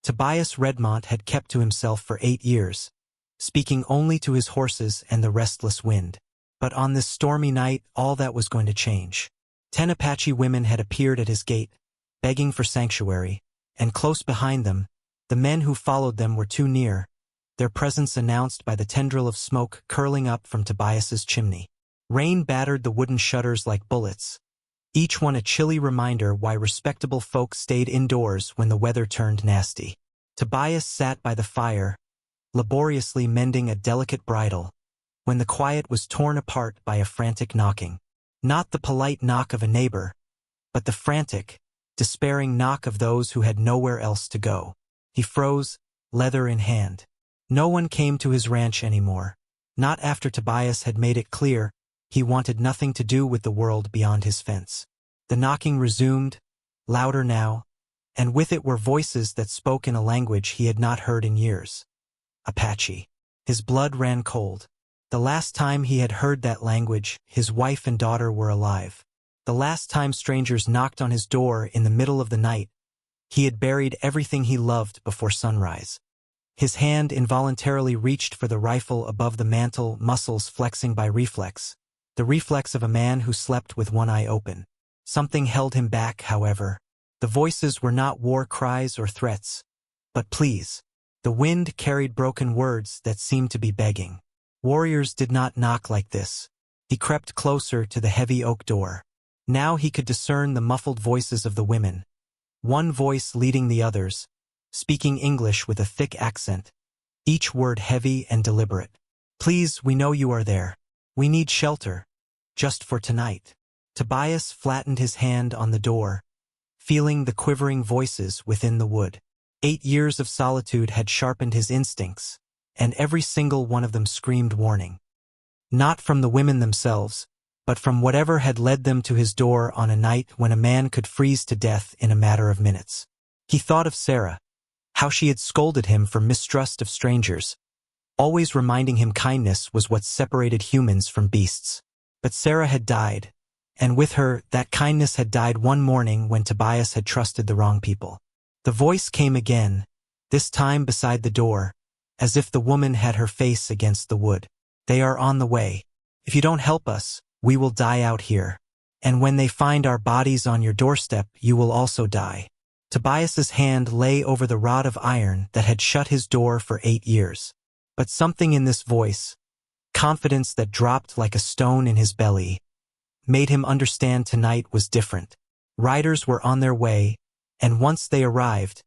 Tobias Redmont had kept to himself for 8 years, speaking only to his horses and the restless wind. But on this stormy night, all that was going to change. 10 Apache women had appeared at his gate, begging for sanctuary, and close behind them, the men who followed them were too near, their presence announced by the tendril of smoke curling up from Tobias's chimney. Rain battered the wooden shutters like bullets, each one a chilly reminder why respectable folk stayed indoors when the weather turned nasty. Tobias sat by the fire, laboriously mending a delicate bridle, when the quiet was torn apart by a frantic knocking. Not the polite knock of a neighbor, but the frantic, despairing knock of those who had nowhere else to go. He froze, leather in hand. No one came to his ranch anymore. Not after Tobias had made it clear he wanted nothing to do with the world beyond his fence. The knocking resumed, louder now, and with it were voices that spoke in a language he had not heard in years. Apache. His blood ran cold. The last time he had heard that language, his wife and daughter were alive. The last time strangers knocked on his door in the middle of the night, he had buried everything he loved before sunrise. His hand involuntarily reached for the rifle above the mantel, muscles flexing by reflex, the reflex of a man who slept with one eye open. Something held him back, however. The voices were not war cries or threats, but pleas. The wind carried broken words that seemed to be begging. Warriors did not knock like this. He crept closer to the heavy oak door. Now he could discern the muffled voices of the women, one voice leading the others, speaking English with a thick accent, each word heavy and deliberate. Please, we know you are there. We need shelter. Just for tonight. Tobias flattened his hand on the door, feeling the quivering voices within the wood. 8 years of solitude had sharpened his instincts, and every single one of them screamed warning. Not from the women themselves, but from whatever had led them to his door on a night when a man could freeze to death in a matter of minutes. He thought of Sarah, how she had scolded him for mistrust of strangers, always reminding him kindness was what separated humans from beasts. But Sarah had died, and with her, that kindness had died one morning when Tobias had trusted the wrong people. The voice came again, this time beside the door, as if the woman had her face against the wood. They are on the way. If you don't help us, we will die out here. And when they find our bodies on your doorstep, you will also die. Tobias's hand lay over the rod of iron that had shut his door for 8 years. But something in this voice, confidence that dropped like a stone in his belly, made him understand tonight was different. Riders were on their way, and once they arrived,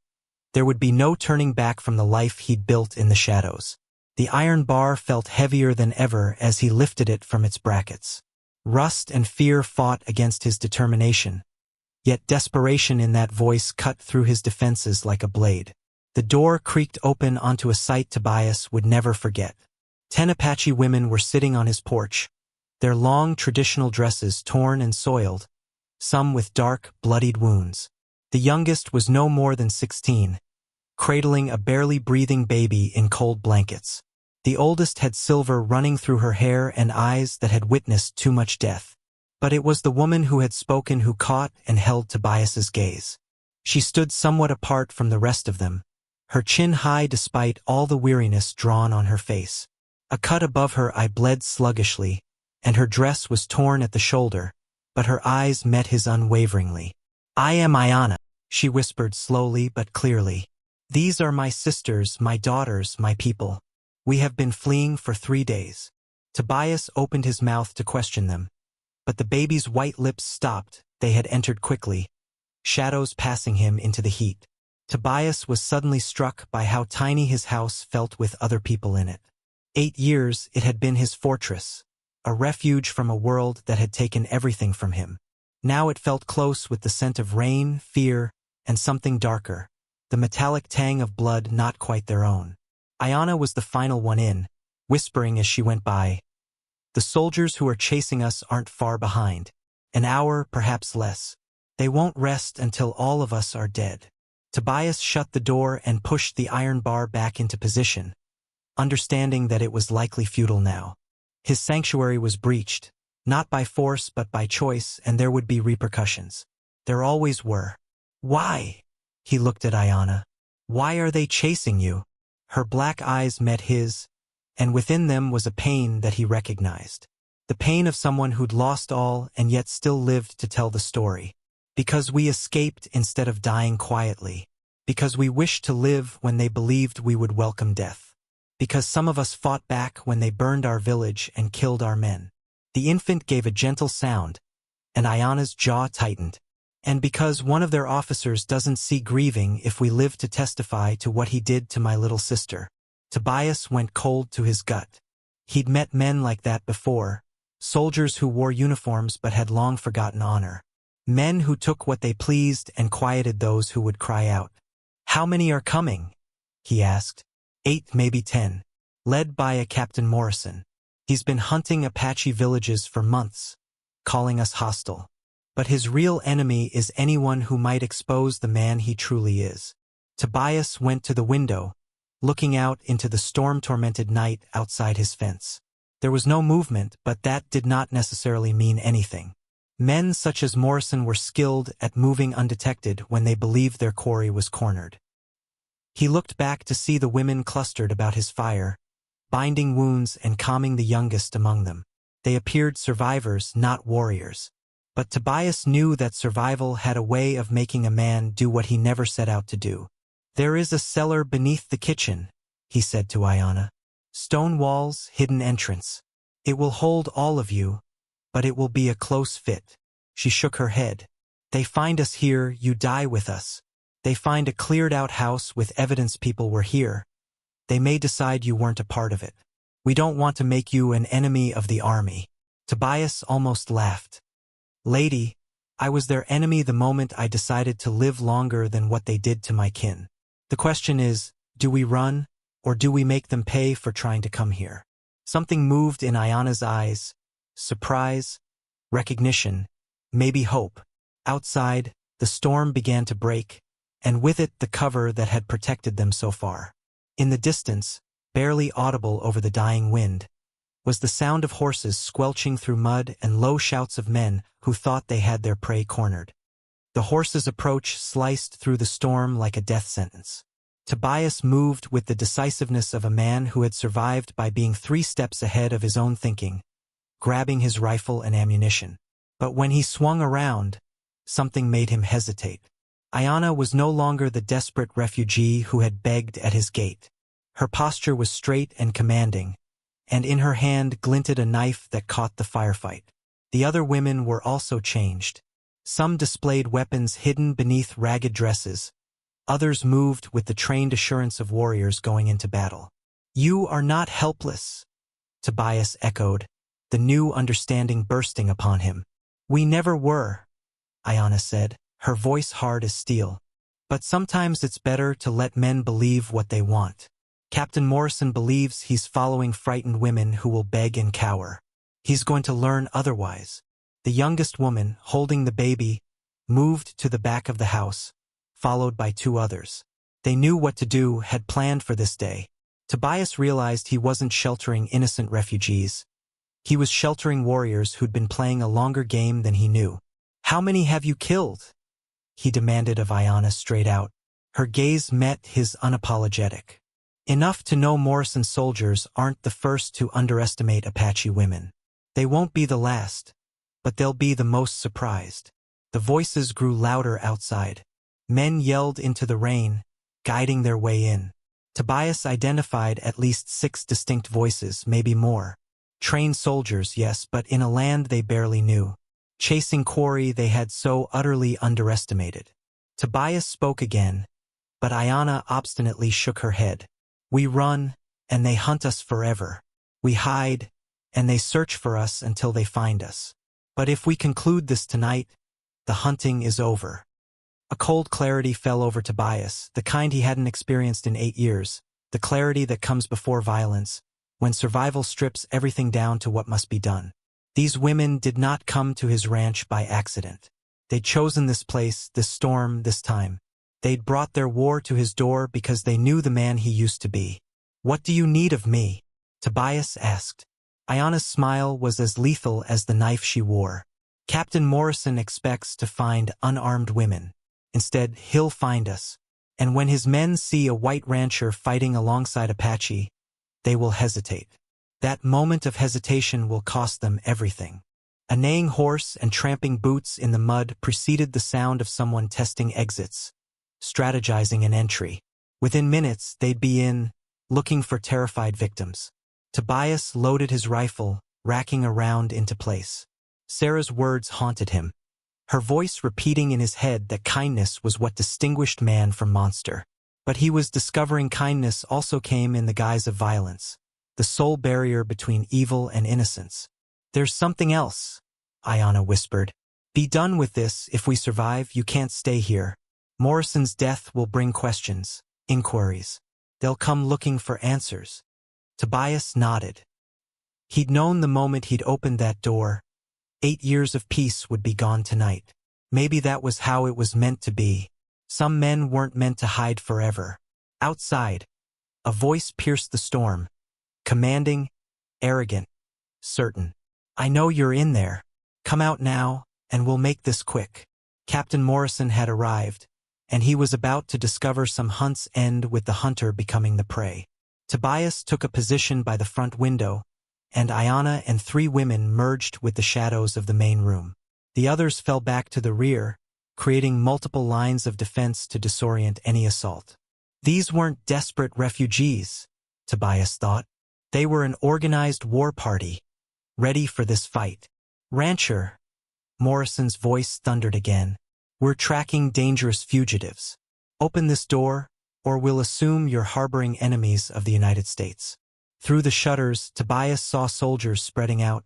there would be no turning back from the life he'd built in the shadows. The iron bar felt heavier than ever as he lifted it from its brackets. Rust and fear fought against his determination, yet desperation in that voice cut through his defenses like a blade. The door creaked open onto a sight Tobias would never forget. 10 Apache women were sitting on his porch, their long traditional dresses torn and soiled, some with dark, bloodied wounds. The youngest was no more than 16, cradling a barely breathing baby in cold blankets. The oldest had silver running through her hair and eyes that had witnessed too much death. But it was the woman who had spoken who caught and held Tobias's gaze. She stood somewhat apart from the rest of them, her chin high despite all the weariness drawn on her face. A cut above her eye bled sluggishly, and her dress was torn at the shoulder, but her eyes met his unwaveringly. "I am Ayana," she whispered slowly but clearly. "These are my sisters, my daughters, my people. We have been fleeing for 3 days." Tobias opened his mouth to question them, but the baby's white lips stopped. They had entered quickly, shadows passing him into the heat. Tobias was suddenly struck by how tiny his house felt with other people in it. 8 years it had been his fortress, a refuge from a world that had taken everything from him. Now it felt close with the scent of rain, fear, and something darker, the metallic tang of blood not quite their own. Ayana was the final one in, whispering as she went by, "The soldiers who are chasing us aren't far behind. An hour, perhaps less. They won't rest until all of us are dead." Tobias shut the door and pushed the iron bar back into position, understanding that it was likely futile now. His sanctuary was breached, not by force but by choice, and there would be repercussions. There always were. "Why?" He looked at Ayana. Why are they chasing you? Her black eyes met his, and within them was a pain that he recognized. The pain of someone who'd lost all and yet still lived to tell the story. Because we escaped instead of dying quietly. Because we wished to live when they believed we would welcome death. Because some of us fought back when they burned our village and killed our men. The infant gave a gentle sound, and Ayana's jaw tightened. And because one of their officers doesn't see grieving if we live to testify to what he did to my little sister. Tobias went cold to his gut. He'd met men like that before, soldiers who wore uniforms but had long forgotten honor. Men who took what they pleased and quieted those who would cry out. How many are coming? He asked. 8, maybe 10. Led by a Captain Morrison. He's been hunting Apache villages for months, calling us hostile. But his real enemy is anyone who might expose the man he truly is. Tobias went to the window, looking out into the storm-tormented night outside his fence. There was no movement, but that did not necessarily mean anything. Men such as Morrison were skilled at moving undetected when they believed their quarry was cornered. He looked back to see the women clustered about his fire, binding wounds and calming the youngest among them. They appeared survivors, not warriors. But Tobias knew that survival had a way of making a man do what he never set out to do. There is a cellar beneath the kitchen, he said to Ayana. Stone walls, hidden entrance. It will hold all of you, but it will be a close fit. She shook her head. They find us here, you die with us. They find a cleared-out house with evidence people were here. They may decide you weren't a part of it. We don't want to make you an enemy of the army. Tobias almost laughed. Lady, I was their enemy the moment I decided to live longer than what they did to my kin. The question is, do we run, or do we make them pay for trying to come here? Something moved in Ayana's eyes. Surprise, recognition, maybe hope. Outside, the storm began to break, and with it the cover that had protected them so far. In the distance, barely audible over the dying wind, was the sound of horses squelching through mud and low shouts of men who thought they had their prey cornered. The horses' approach sliced through the storm like a death sentence. Tobias moved with the decisiveness of a man who had survived by being 3 steps ahead of his own thinking, grabbing his rifle and ammunition. But when he swung around, something made him hesitate. Ayana was no longer the desperate refugee who had begged at his gate. Her posture was straight and commanding, and in her hand glinted a knife that caught the firefight. The other women were also changed. Some displayed weapons hidden beneath ragged dresses. Others moved with the trained assurance of warriors going into battle. You are not helpless, Tobias echoed, the new understanding bursting upon him. We never were, Ayana said, her voice hard as steel. But sometimes it's better to let men believe what they want. Captain Morrison believes he's following frightened women who will beg and cower. He's going to learn otherwise. The youngest woman, holding the baby, moved to the back of the house, followed by 2 others. They knew what to do, had planned for this day. Tobias realized he wasn't sheltering innocent refugees. He was sheltering warriors who'd been playing a longer game than he knew. How many have you killed? He demanded of Ayana straight out. Her gaze met his unapologetic. Enough to know Morrison soldiers aren't the first to underestimate Apache women. They won't be the last, but they'll be the most surprised. The voices grew louder outside. Men yelled into the rain, guiding their way in. Tobias identified at least 6 distinct voices, maybe more. Trained soldiers, yes, but in a land they barely knew. Chasing quarry they had so utterly underestimated. Tobias spoke again, but Ayana obstinately shook her head. We run, and they hunt us forever. We hide, and they search for us until they find us. But if we conclude this tonight, the hunting is over. A cold clarity fell over Tobias, the kind he hadn't experienced in 8 years, the clarity that comes before violence, when survival strips everything down to what must be done. These women did not come to his ranch by accident. They'd chosen this place, this storm, this time. They'd brought their war to his door because they knew the man he used to be. What do you need of me? Tobias asked. Ayana's smile was as lethal as the knife she wore. Captain Morrison expects to find unarmed women. Instead, he'll find us. And when his men see a white rancher fighting alongside Apache, they will hesitate. That moment of hesitation will cost them everything. A neighing horse and tramping boots in the mud preceded the sound of someone testing exits, strategizing an entry. Within minutes, they'd be in, looking for terrified victims. Tobias loaded his rifle, racking a round into place. Sarah's words haunted him, her voice repeating in his head that kindness was what distinguished man from monster. But he was discovering kindness also came in the guise of violence, the sole barrier between evil and innocence. "There's something else," Ayanna whispered. "Be done with this. If we survive, you can't stay here. Morrison's death will bring questions, inquiries. They'll come looking for answers." Tobias nodded. He'd known the moment he'd opened that door, 8 years of peace would be gone tonight. Maybe that was how it was meant to be. Some men weren't meant to hide forever. Outside, a voice pierced the storm, commanding, arrogant, certain. "I know you're in there. Come out now, and we'll make this quick." Captain Morrison had arrived, and he was about to discover some hunt's end with the hunter becoming the prey. Tobias took a position by the front window, and Ayanna and 3 women merged with the shadows of the main room. The others fell back to the rear, creating multiple lines of defense to disorient any assault. These weren't desperate refugees, Tobias thought. They were an organized war party, ready for this fight. "Rancher," Morrison's voice thundered again, "we're tracking dangerous fugitives. Open this door, or we'll assume you're harboring enemies of the United States." Through the shutters, Tobias saw soldiers spreading out,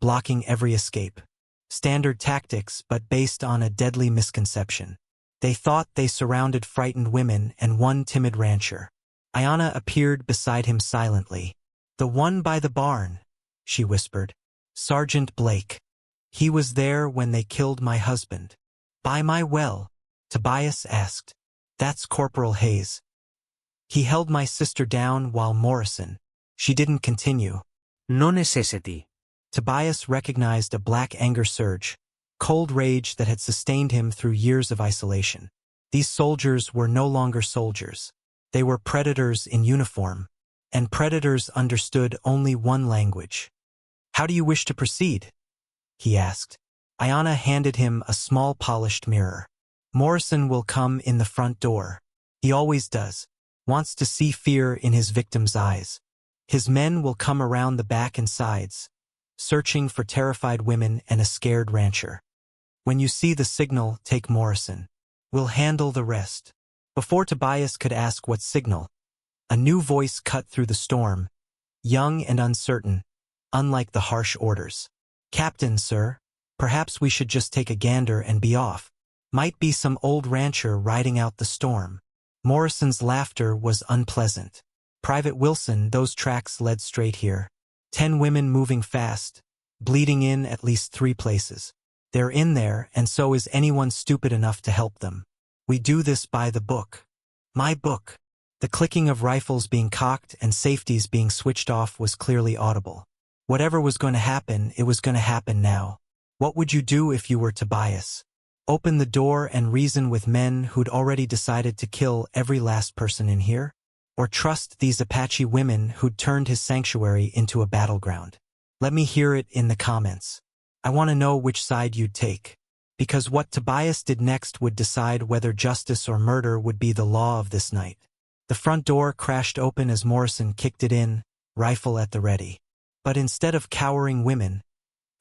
blocking every escape. Standard tactics, but based on a deadly misconception. They thought they surrounded frightened women and one timid rancher. Ayanna appeared beside him silently. "The one by the barn," she whispered. "Sergeant Blake. He was there when they killed my husband." "By my well?" Tobias asked. "That's Corporal Hayes. He held my sister down while Morrison." She didn't continue. "No necessity." Tobias recognized a black anger surge, cold rage that had sustained him through years of isolation. These soldiers were no longer soldiers. They were predators in uniform, and predators understood only one language. "How do you wish to proceed?" he asked. Ayanna handed him a small polished mirror. "Morrison will come in the front door. He always does. Wants to see fear in his victim's eyes. His men will come around the back and sides, searching for terrified women and a scared rancher. When you see the signal, take Morrison. We'll handle the rest." Before Tobias could ask what signal, a new voice cut through the storm, young and uncertain, unlike the harsh orders. "Captain, sir, perhaps we should just take a gander and be off. Might be some old rancher riding out the storm." Morrison's laughter was unpleasant. "Private Wilson, those tracks led straight here. 10 women moving fast, bleeding in at least 3 places. They're in there, and so is anyone stupid enough to help them. We do this by the book." "My book." The clicking of rifles being cocked and safeties being switched off was clearly audible. Whatever was going to happen, it was going to happen now. What would you do if you were Tobias? Open the door and reason with men who'd already decided to kill every last person in here? Or trust these Apache women who'd turned his sanctuary into a battleground? Let me hear it in the comments. I want to know which side you'd take. Because what Tobias did next would decide whether justice or murder would be the law of this night. The front door crashed open as Morrison kicked it in, rifle at the ready. But instead of cowering women,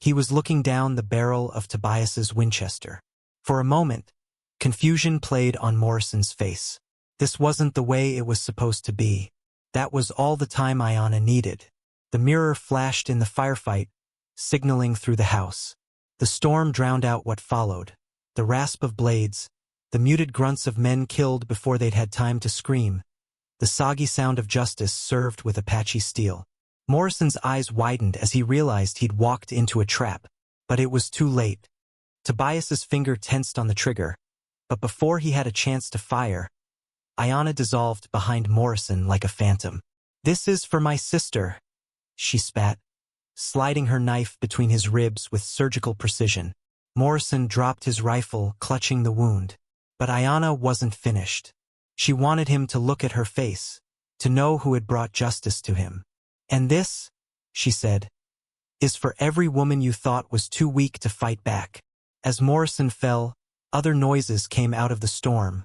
he was looking down the barrel of Tobias's Winchester. For a moment, confusion played on Morrison's face. This wasn't the way it was supposed to be. That was all the time Ayanna needed. The mirror flashed in the firefight, signaling through the house. The storm drowned out what followed. The rasp of blades, the muted grunts of men killed before they'd had time to scream, the soggy sound of justice served with Apache steel. Morrison's eyes widened as he realized he'd walked into a trap, but it was too late. Tobias's finger tensed on the trigger, but before he had a chance to fire, Ayanna dissolved behind Morrison like a phantom. "This is for my sister," she spat, sliding her knife between his ribs with surgical precision. Morrison dropped his rifle, clutching the wound. But Ayanna wasn't finished. She wanted him to look at her face, to know who had brought justice to him. "And this," she said, "is for every woman you thought was too weak to fight back." As Morrison fell, other noises came out of the storm.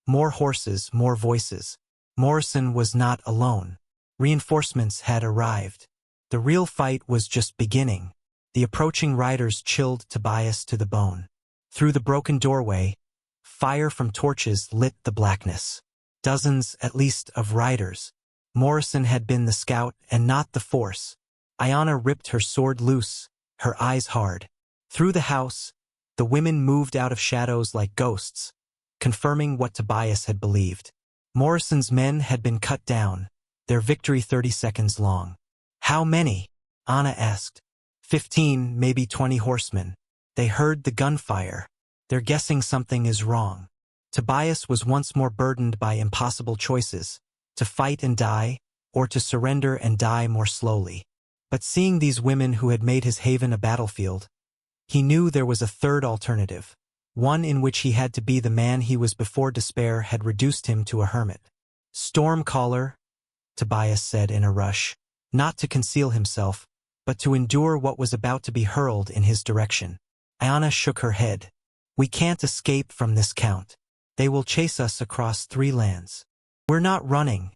More horses, more voices. Morrison was not alone. Reinforcements had arrived. The real fight was just beginning. The approaching riders chilled Tobias to the bone. Through the broken doorway, fire from torches lit the blackness. Dozens, at least, of riders. Morrison had been the scout and not the force. Ayanna ripped her sword loose, her eyes hard. Through the house, the women moved out of shadows like ghosts, confirming what Tobias had believed. Morrison's men had been cut down, their victory 30 seconds long. "How many?" Anna asked. 15, maybe 20 horsemen. They heard the gunfire. They're guessing something is wrong. Tobias was once more burdened by impossible choices, to fight and die, or to surrender and die more slowly. But seeing these women who had made his haven a battlefield, he knew there was a third alternative, one in which he had to be the man he was before despair had reduced him to a hermit. "Stormcaller," Tobias said in a rush, not to conceal himself, but to endure what was about to be hurled in his direction. Ayanna shook her head. "We can't escape from this count. They will chase us across 3 lands." "We're not running,"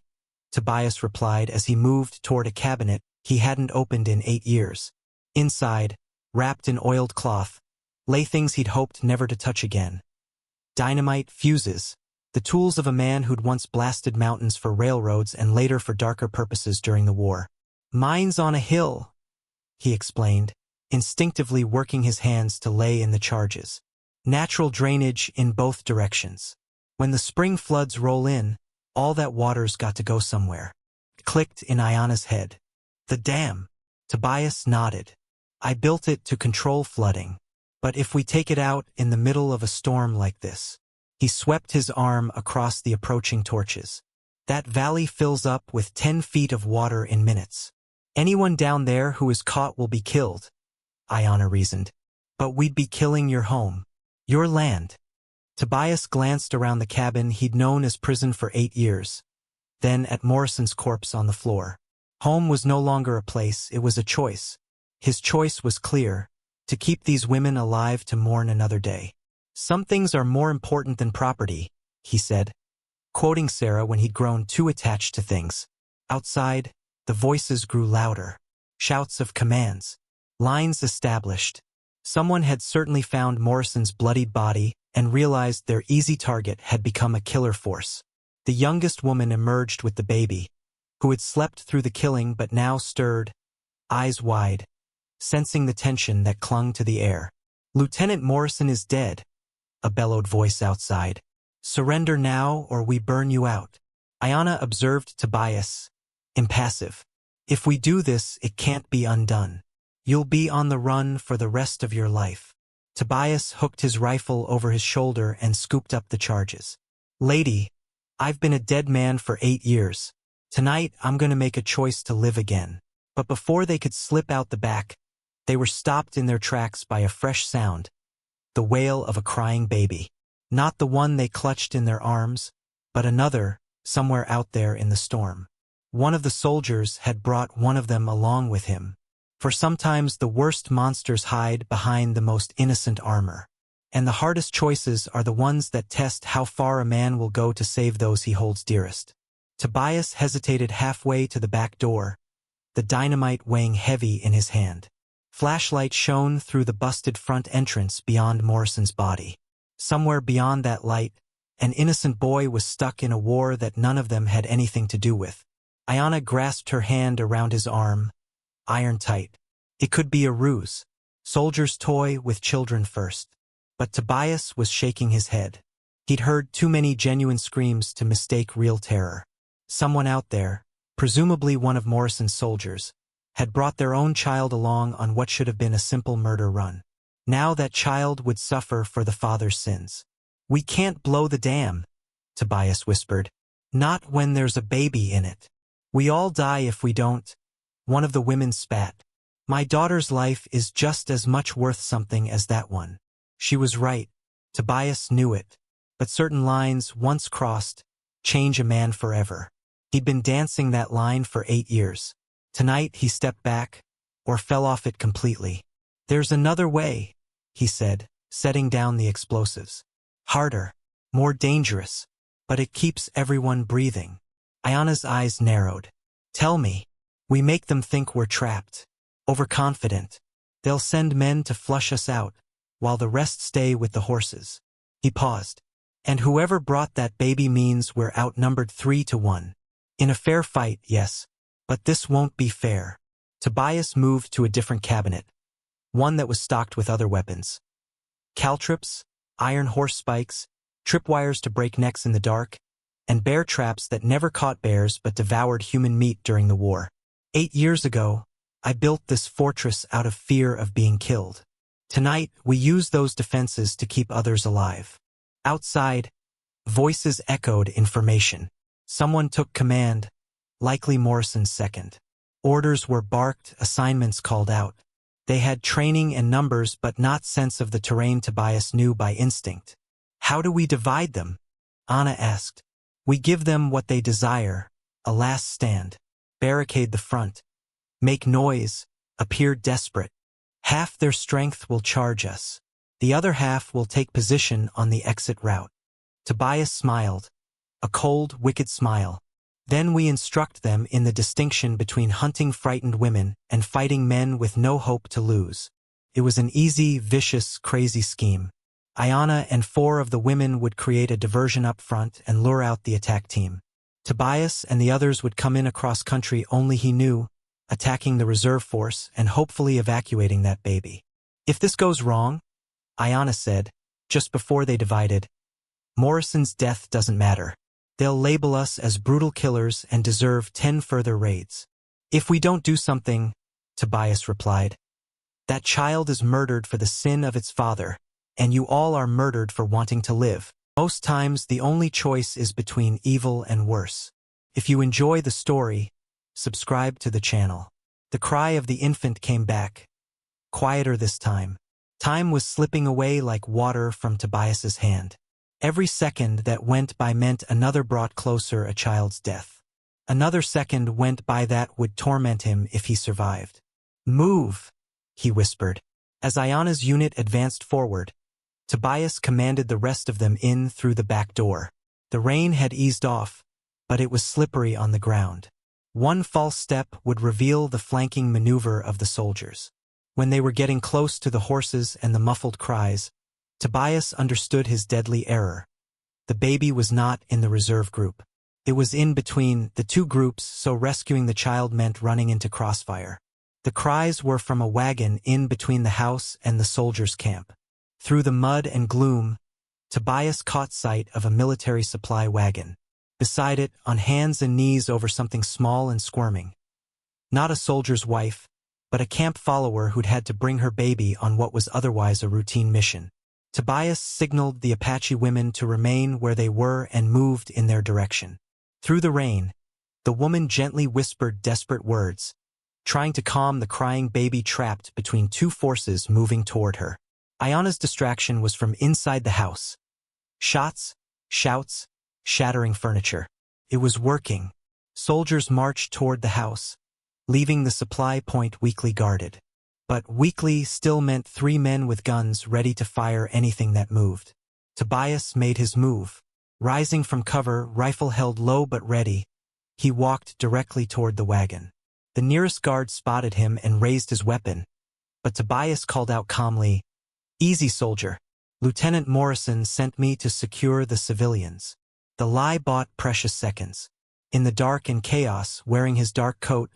Tobias replied as he moved toward a cabinet he hadn't opened in 8 years. Inside, wrapped in oiled cloth, lay things he'd hoped never to touch again. Dynamite, fuses, the tools of a man who'd once blasted mountains for railroads and later for darker purposes during the war. "Mine's on a hill," he explained, instinctively working his hands to lay in the charges. Natural drainage in both directions. When the spring floods roll in, all that water's got to go somewhere. It clicked in Ayanna's head. "The dam." Tobias nodded. "I built it to control flooding. But if we take it out in the middle of a storm like this..." He swept his arm across the approaching torches. "That valley fills up with 10 feet of water in minutes. Anyone down there who is caught will be killed," Ayanna reasoned. "But we'd be killing your home. Your land." Tobias glanced around the cabin he'd known as prison for 8 years, then at Morrison's corpse on the floor. Home was no longer a place, it was a choice. His choice was clear, to keep these women alive to mourn another day. "Some things are more important than property," he said, quoting Sarah when he'd grown too attached to things. Outside, the voices grew louder. Shouts of commands. Lines established. Someone had certainly found Morrison's bloodied body and realized their easy target had become a killer force. The youngest woman emerged with the baby, who had slept through the killing but now stirred, eyes wide, sensing the tension that clung to the air. "Lieutenant Morrison is dead," a bellowed voice outside. "Surrender now or we burn you out." Ayanna observed Tobias, impassive. "If we do this, it can't be undone. You'll be on the run for the rest of your life." Tobias hooked his rifle over his shoulder and scooped up the charges. "Lady, I've been a dead man for 8 years. Tonight I'm going to make a choice to live again." But before they could slip out the back, they were stopped in their tracks by a fresh sound, the wail of a crying baby. Not the one they clutched in their arms, but another, somewhere out there in the storm. One of the soldiers had brought one of them along with him. For sometimes the worst monsters hide behind the most innocent armor. And the hardest choices are the ones that test how far a man will go to save those he holds dearest. Tobias hesitated halfway to the back door, the dynamite weighing heavy in his hand. Flashlight shone through the busted front entrance beyond Morrison's body. Somewhere beyond that light, an innocent boy was stuck in a war that none of them had anything to do with. Ayanna grasped her hand around his arm, iron tight. It could be a ruse. Soldiers toy with children first. But Tobias was shaking his head. He'd heard too many genuine screams to mistake real terror. Someone out there, presumably one of Morrison's soldiers, had brought their own child along on what should have been a simple murder run. Now that child would suffer for the father's sins. "We can't blow the dam," Tobias whispered. "Not when there's a baby in it. We all die if we don't." One of the women spat. "My daughter's life is just as much worth something as that one." She was right. Tobias knew it. But certain lines, once crossed, change a man forever. He'd been dancing that line for 8 years. Tonight he stepped back, or fell off it completely. "There's another way," he said, setting down the explosives. "Harder, more dangerous, but it keeps everyone breathing." Ayana's eyes narrowed. "Tell me." "We make them think we're trapped. Overconfident. They'll send men to flush us out, while the rest stay with the horses." He paused. "And whoever brought that baby means we're outnumbered 3-1. In a fair fight, yes, but this won't be fair." Tobias moved to a different cabinet, one that was stocked with other weapons. Caltrops, iron horse spikes, tripwires to break necks in the dark, and bear traps that never caught bears but devoured human meat during the war. 8 years ago, I built this fortress out of fear of being killed. Tonight, we use those defenses to keep others alive. Outside, voices echoed information. Someone took command, likely Morrison's second. Orders were barked, assignments called out. They had training and numbers but not sense of the terrain. Tobias knew by instinct. "How do we divide them?" Anna asked. "We give them what they desire, a last stand. Barricade the front. Make noise, appear desperate. Half their strength will charge us. The other half will take position on the exit route." Tobias smiled, a cold, wicked smile. "Then we instruct them in the distinction between hunting frightened women and fighting men with no hope to lose." It was an easy, vicious, crazy scheme. Ayana and 4 of the women would create a diversion up front and lure out the attack team. Tobias and the others would come in across country only he knew, attacking the reserve force and hopefully evacuating that baby. "If this goes wrong," Ayana said, just before they divided, "Morrison's death doesn't matter. They'll label us as brutal killers and deserve 10 further raids." "If we don't do something," Tobias replied, "that child is murdered for the sin of its father, and you all are murdered for wanting to live. Most times the only choice is between evil and worse." If you enjoy the story, subscribe to the channel. The cry of the infant came back, quieter this time. Time was slipping away like water from Tobias's hand. Every second that went by meant another brought closer a child's death. Another second went by that would torment him if he survived. "Move," he whispered. As Ayana's unit advanced forward, Tobias commanded the rest of them in through the back door. The rain had eased off, but it was slippery on the ground. One false step would reveal the flanking maneuver of the soldiers. When they were getting close to the horses and the muffled cries, Tobias understood his deadly error. The baby was not in the reserve group. It was in between the 2 groups, so rescuing the child meant running into crossfire. The cries were from a wagon in between the house and the soldiers' camp. Through the mud and gloom, Tobias caught sight of a military supply wagon. Beside it, on hands and knees over something small and squirming. Not a soldier's wife, but a camp follower who'd had to bring her baby on what was otherwise a routine mission. Tobias signaled the Apache women to remain where they were and moved in their direction. Through the rain, the woman gently whispered desperate words, trying to calm the crying baby trapped between 2 forces moving toward her. Ayana's distraction was from inside the house. Shots, shouts, shattering furniture. It was working. Soldiers marched toward the house, leaving the supply point weakly guarded. But weakly still meant 3 men with guns ready to fire anything that moved. Tobias made his move. Rising from cover, rifle held low but ready, he walked directly toward the wagon. The nearest guard spotted him and raised his weapon, but Tobias called out calmly, "Easy, soldier. Lieutenant Morrison sent me to secure the civilians." The lie bought precious seconds. In the dark and chaos, wearing his dark coat,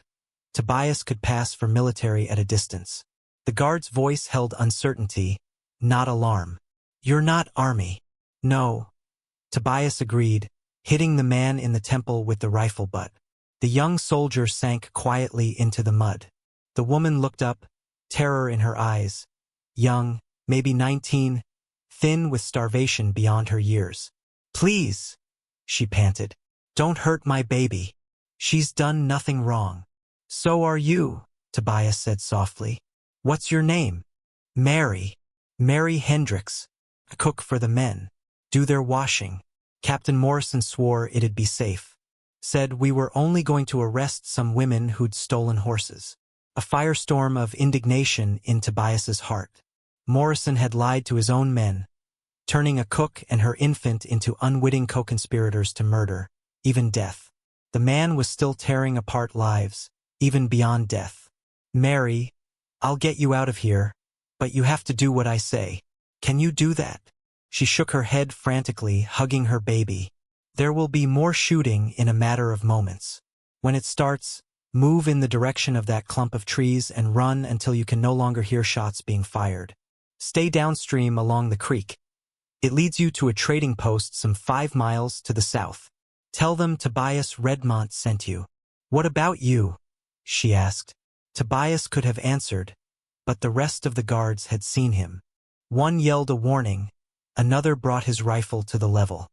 Tobias could pass for military at a distance. The guard's voice held uncertainty, not alarm. "You're not army." "No," Tobias agreed, hitting the man in the temple with the rifle butt. The young soldier sank quietly into the mud. The woman looked up, terror in her eyes. Young, maybe 19, thin with starvation beyond her years. "Please," she panted, "don't hurt my baby. She's done nothing wrong." "So are you," Tobias said softly. "What's your name?" "Mary. Mary Hendricks. I cook for the men. Do their washing. Captain Morrison swore it'd be safe. Said we were only going to arrest some women who'd stolen horses. A firestorm of indignation in Tobias's heart. Morrison had lied to his own men, turning a cook and her infant into unwitting co-conspirators to murder, even death. The man was still tearing apart lives, even beyond death. Mary, I'll get you out of here, but you have to do what I say. Can you do that? She shook her head frantically, hugging her baby. There will be more shooting in a matter of moments. When it starts, move in the direction of that clump of trees and run until you can no longer hear shots being fired. Stay downstream along the creek. It leads you to a trading post some 5 miles to the south. Tell them Tobias Redmont sent you. What about you? She asked. Tobias could have answered, but the rest of the guards had seen him. One yelled a warning, another brought his rifle to the level.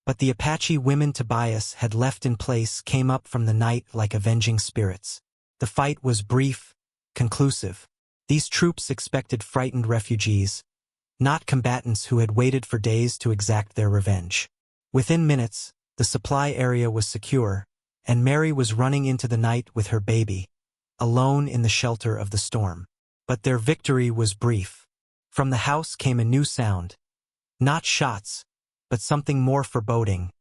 But the Apache women Tobias had left in place came up from the night like avenging spirits. The fight was brief, conclusive. These troops expected frightened refugees, not combatants who had waited for days to exact their revenge. Within minutes, the supply area was secure, and Mary was running into the night with her baby, alone in the shelter of the storm. But their victory was brief. From the house came a new sound. Not shots, but something more foreboding.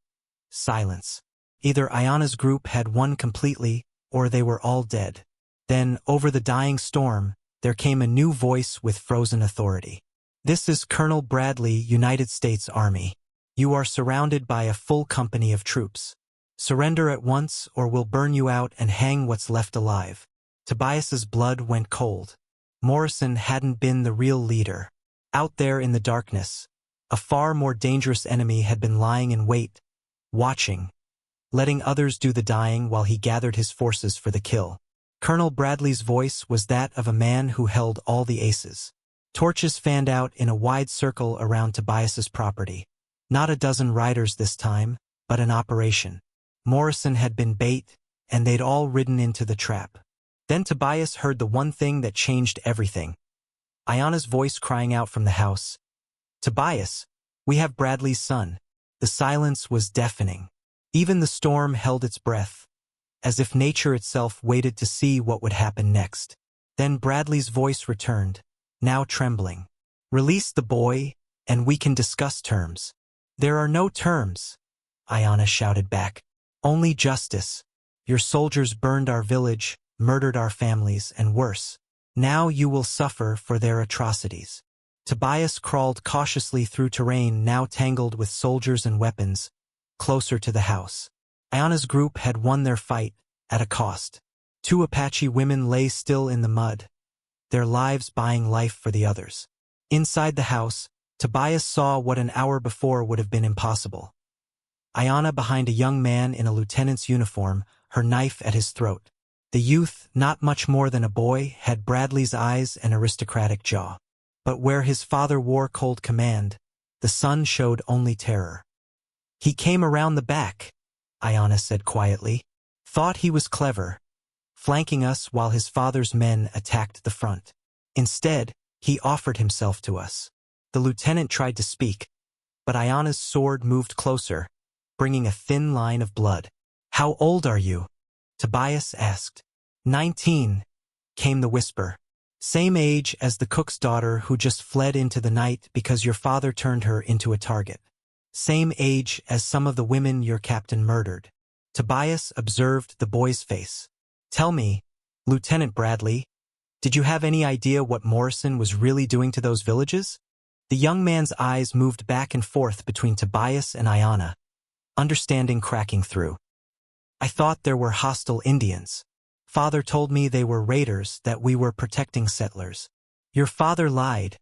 Silence. Either Ayana's group had won completely, or they were all dead. Then, over the dying storm, there came a new voice with frozen authority. This is Colonel Bradley, United States Army. You are surrounded by a full company of troops. Surrender at once or we'll burn you out and hang what's left alive. Tobias's blood went cold. Morrison hadn't been the real leader. Out there in the darkness, a far more dangerous enemy had been lying in wait, watching, letting others do the dying while he gathered his forces for the kill. Colonel Bradley's voice was that of a man who held all the aces. Torches fanned out in a wide circle around Tobias's property. Not a dozen riders this time, but an operation. Morrison had been bait, and they'd all ridden into the trap. Then Tobias heard the one thing that changed everything. Ayana's voice crying out from the house. Tobias, we have Bradley's son. The silence was deafening. Even the storm held its breath, as if nature itself waited to see what would happen next. Then Bradley's voice returned, now trembling. Release the boy, and we can discuss terms. There are no terms, Ayana shouted back. Only justice. Your soldiers burned our village, murdered our families, and worse. Now you will suffer for their atrocities. Tobias crawled cautiously through terrain now tangled with soldiers and weapons, closer to the house. Ayana's group had won their fight, at a cost. 2 Apache women lay still in the mud, their lives buying life for the others. Inside the house, Tobias saw what an hour before would have been impossible. Ayana behind a young man in a lieutenant's uniform, her knife at his throat. The youth, not much more than a boy, had Bradley's eyes and aristocratic jaw. But where his father wore cold command, the son showed only terror. He came around the back, Ayana said quietly. Thought he was clever, flanking us while his father's men attacked the front. Instead, he offered himself to us. The lieutenant tried to speak, but Ayana's sword moved closer, bringing a thin line of blood. How old are you? Tobias asked. 19, came the whisper. Same age as the cook's daughter who just fled into the night because your father turned her into a target. Same age as some of the women your captain murdered. Tobias observed the boy's face. Tell me, Lieutenant Bradley, did you have any idea what Morrison was really doing to those villages? The young man's eyes moved back and forth between Tobias and Ayana, understanding cracking through. I thought there were hostile Indians. Father told me they were raiders, that we were protecting settlers. Your father lied,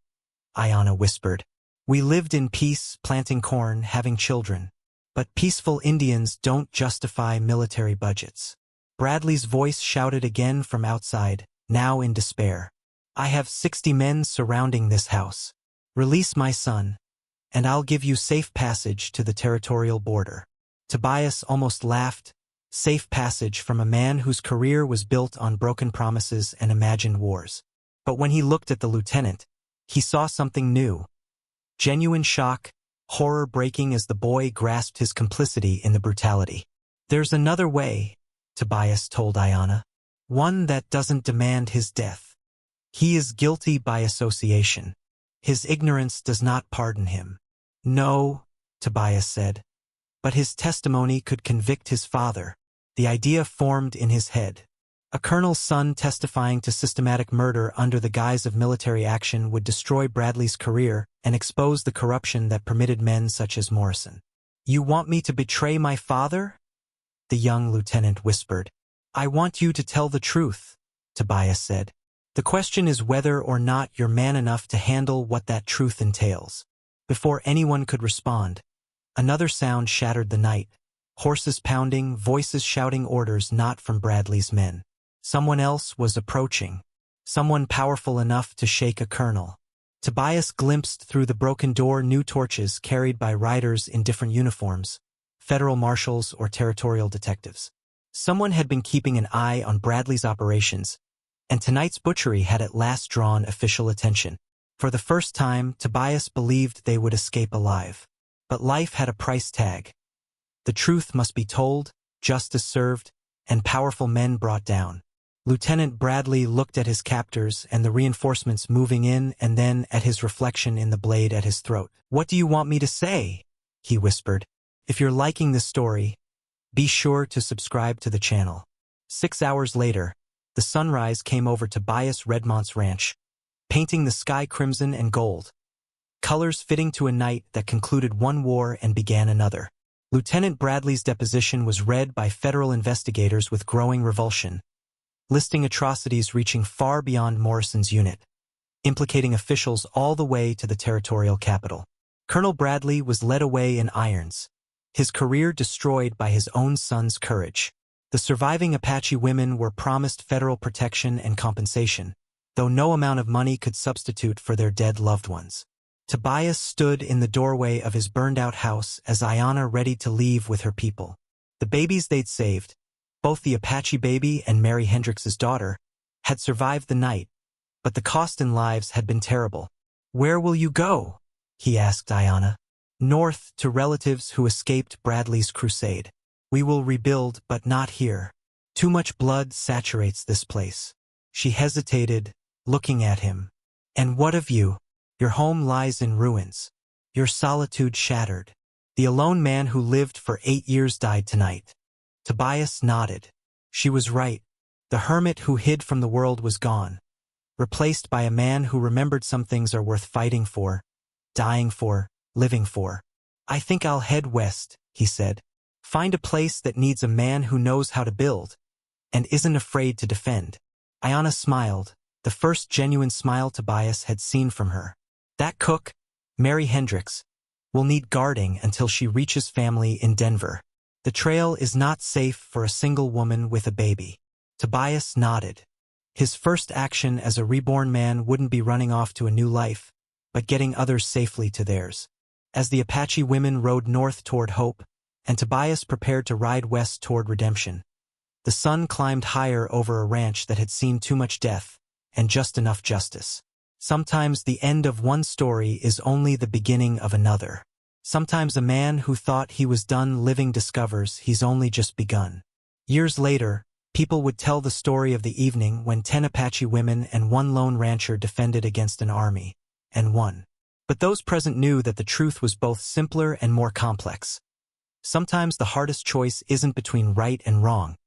Ayana whispered. We lived in peace, planting corn, having children. But peaceful Indians don't justify military budgets. Bradley's voice shouted again from outside, now in despair. I have 60 men surrounding this house. Release my son, and I'll give you safe passage to the territorial border. Tobias almost laughed. Safe passage from a man whose career was built on broken promises and imagined wars. But when he looked at the lieutenant, he saw something new. Genuine shock, horror breaking as the boy grasped his complicity in the brutality. "There's another way," Tobias told Ayanna. "One that doesn't demand his death. He is guilty by association. His ignorance does not pardon him." "No," Tobias said, "but his testimony could convict his father." The idea formed in his head. A colonel's son testifying to systematic murder under the guise of military action would destroy Bradley's career and expose the corruption that permitted men such as Morrison. "You want me to betray my father?" the young lieutenant whispered. "I want you to tell the truth," Tobias said. "The question is whether or not you're man enough to handle what that truth entails." Before anyone could respond, another sound shattered the night. Horses pounding, voices shouting orders not from Bradley's men. Someone else was approaching. Someone powerful enough to shake a colonel. Tobias glimpsed through the broken door new torches carried by riders in different uniforms, federal marshals or territorial detectives. Someone had been keeping an eye on Bradley's operations, and tonight's butchery had at last drawn official attention. For the first time, Tobias believed they would escape alive. But life had a price tag. The truth must be told, justice served, and powerful men brought down. Lieutenant Bradley looked at his captors and the reinforcements moving in and then at his reflection in the blade at his throat. "What do you want me to say?" he whispered. "If you're liking this story, be sure to subscribe to the channel." 6 hours later, the sunrise came over Tobias Redmont's ranch, painting the sky crimson and gold, colors fitting to a night that concluded one war and began another. Lieutenant Bradley's deposition was read by federal investigators with growing revulsion, listing atrocities reaching far beyond Morrison's unit, implicating officials all the way to the territorial capital. Colonel Bradley was led away in irons, his career destroyed by his own son's courage. The surviving Apache women were promised federal protection and compensation, though no amount of money could substitute for their dead loved ones. Tobias stood in the doorway of his burned-out house as Ayanna ready to leave with her people. The babies they'd saved, both the Apache baby and Mary Hendrix's daughter, had survived the night, but the cost in lives had been terrible. "Where will you go?" he asked Ayanna. "North, to relatives who escaped Bradley's crusade. We will rebuild, but not here. Too much blood saturates this place." She hesitated, looking at him. "And what of you? Your home lies in ruins. Your solitude shattered. The alone man who lived for 8 years died tonight." Tobias nodded. She was right. The hermit who hid from the world was gone, replaced by a man who remembered some things are worth fighting for, dying for, living for. "I think I'll head west," he said. "Find a place that needs a man who knows how to build, and isn't afraid to defend." Ayanna smiled, the first genuine smile Tobias had seen from her. "That cook, Mary Hendrix, will need guarding until she reaches family in Denver. The trail is not safe for a single woman with a baby." Tobias nodded. His first action as a reborn man wouldn't be running off to a new life, but getting others safely to theirs. As the Apache women rode north toward hope, and Tobias prepared to ride west toward redemption, the sun climbed higher over a ranch that had seen too much death and just enough justice. Sometimes the end of one story is only the beginning of another. Sometimes a man who thought he was done living discovers he's only just begun. Years later, people would tell the story of the evening when 10 Apache women and one lone rancher defended against an army, and won. But those present knew that the truth was both simpler and more complex. Sometimes the hardest choice isn't between right and wrong.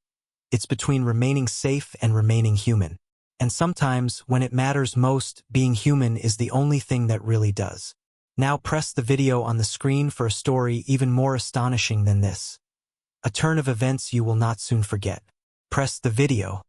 It's between remaining safe and remaining human. And sometimes, when it matters most, being human is the only thing that really does. Now press the video on the screen for a story even more astonishing than this. A turn of events you will not soon forget. Press the video.